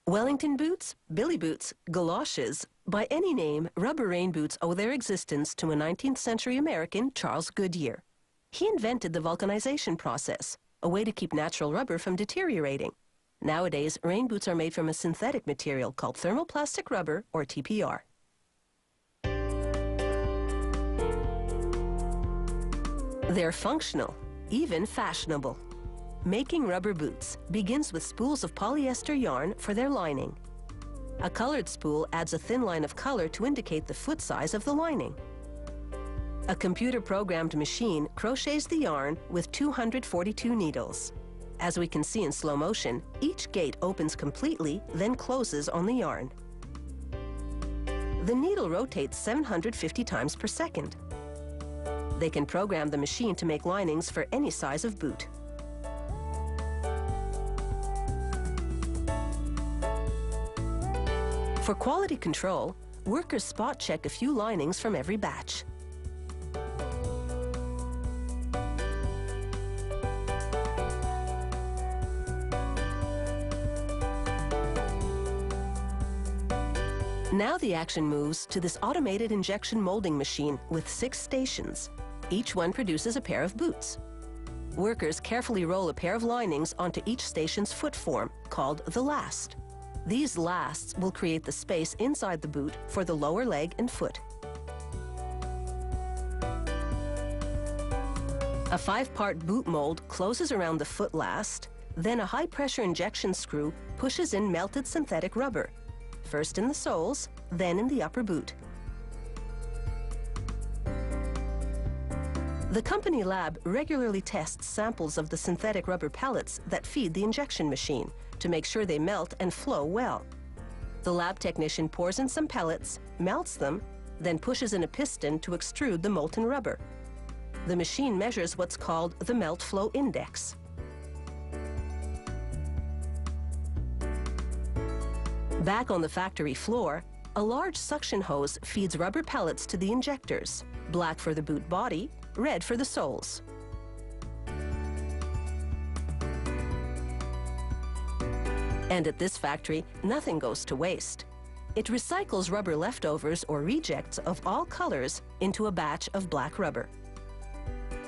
Wellington boots, billy boots, galoshes, by any name, rubber rain boots owe their existence to a 19th century American, Charles Goodyear. He invented the vulcanization process, a way to keep natural rubber from deteriorating. Nowadays, rain boots are made from a synthetic material called thermoplastic rubber, or TPR. They're functional, even fashionable. Making rubber boots begins with spools of polyester yarn for their lining. A colored spool adds a thin line of color to indicate the foot size of the lining. A computer-programmed machine crochets the yarn with 242 needles. As we can see in slow motion, each gate opens completely, then closes on the yarn. The needle rotates 750 times per second. They can program the machine to make linings for any size of boot. For quality control, workers spot check a few linings from every batch. Now the action moves to this automated injection molding machine with 6 stations. Each one produces a pair of boots. Workers carefully roll a pair of linings onto each station's foot form, called the last. These lasts will create the space inside the boot for the lower leg and foot. A 5-part boot mold closes around the foot last, then a high-pressure injection screw pushes in melted synthetic rubber, first in the soles, then in the upper boot. The company lab regularly tests samples of the synthetic rubber pellets that feed the injection machine to make sure they melt and flow well. The lab technician pours in some pellets, melts them, then pushes in a piston to extrude the molten rubber. The machine measures what's called the melt flow index. Back on the factory floor, a large suction hose feeds rubber pellets to the injectors, black for the boot body, red for the soles. And at this factory, nothing goes to waste. It recycles rubber leftovers or rejects of all colors into a batch of black rubber.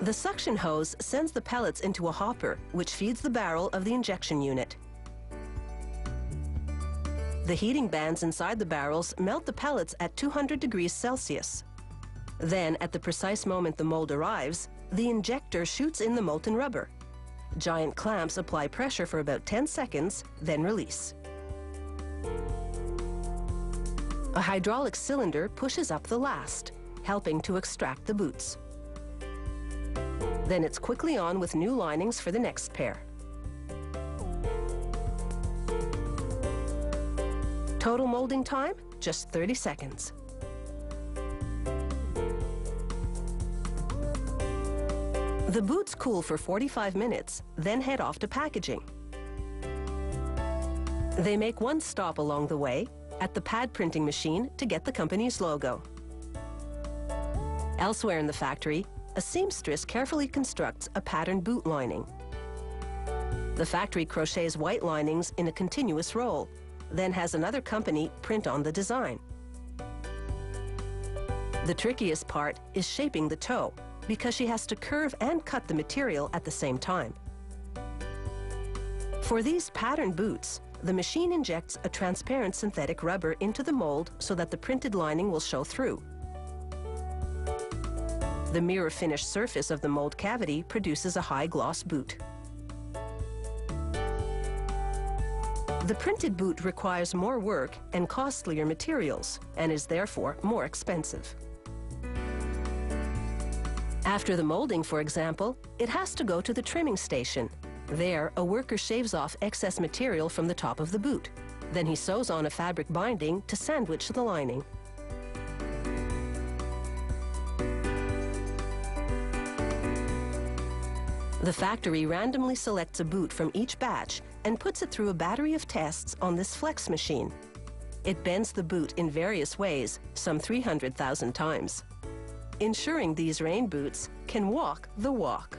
The suction hose sends the pellets into a hopper, which feeds the barrel of the injection unit. The heating bands inside the barrels melt the pellets at 200 degrees Celsius. Then, at the precise moment the mold arrives, the injector shoots in the molten rubber. Giant clamps apply pressure for about 10 seconds, then release. A hydraulic cylinder pushes up the last, helping to extract the boots. Then it's quickly on with new linings for the next pair. Total molding time, just 30 seconds. The boots cool for 45 minutes, then head off to packaging. They make one stop along the way at the pad printing machine to get the company's logo. Elsewhere in the factory, a seamstress carefully constructs a patterned boot lining. The factory crochets white linings in a continuous roll, then has another company print on the design. The trickiest part is shaping the toe, because she has to curve and cut the material at the same time. For these patterned boots, the machine injects a transparent synthetic rubber into the mold so that the printed lining will show through. The mirror finished surface of the mold cavity produces a high-gloss boot. The printed boot requires more work and costlier materials and is therefore more expensive. After the molding, for example, it has to go to the trimming station. There, a worker shaves off excess material from the top of the boot. Then he sews on a fabric binding to sandwich the lining. The factory randomly selects a boot from each batch and puts it through a battery of tests on this flex machine. It bends the boot in various ways, some 300,000 times, ensuring these rain boots can walk the walk.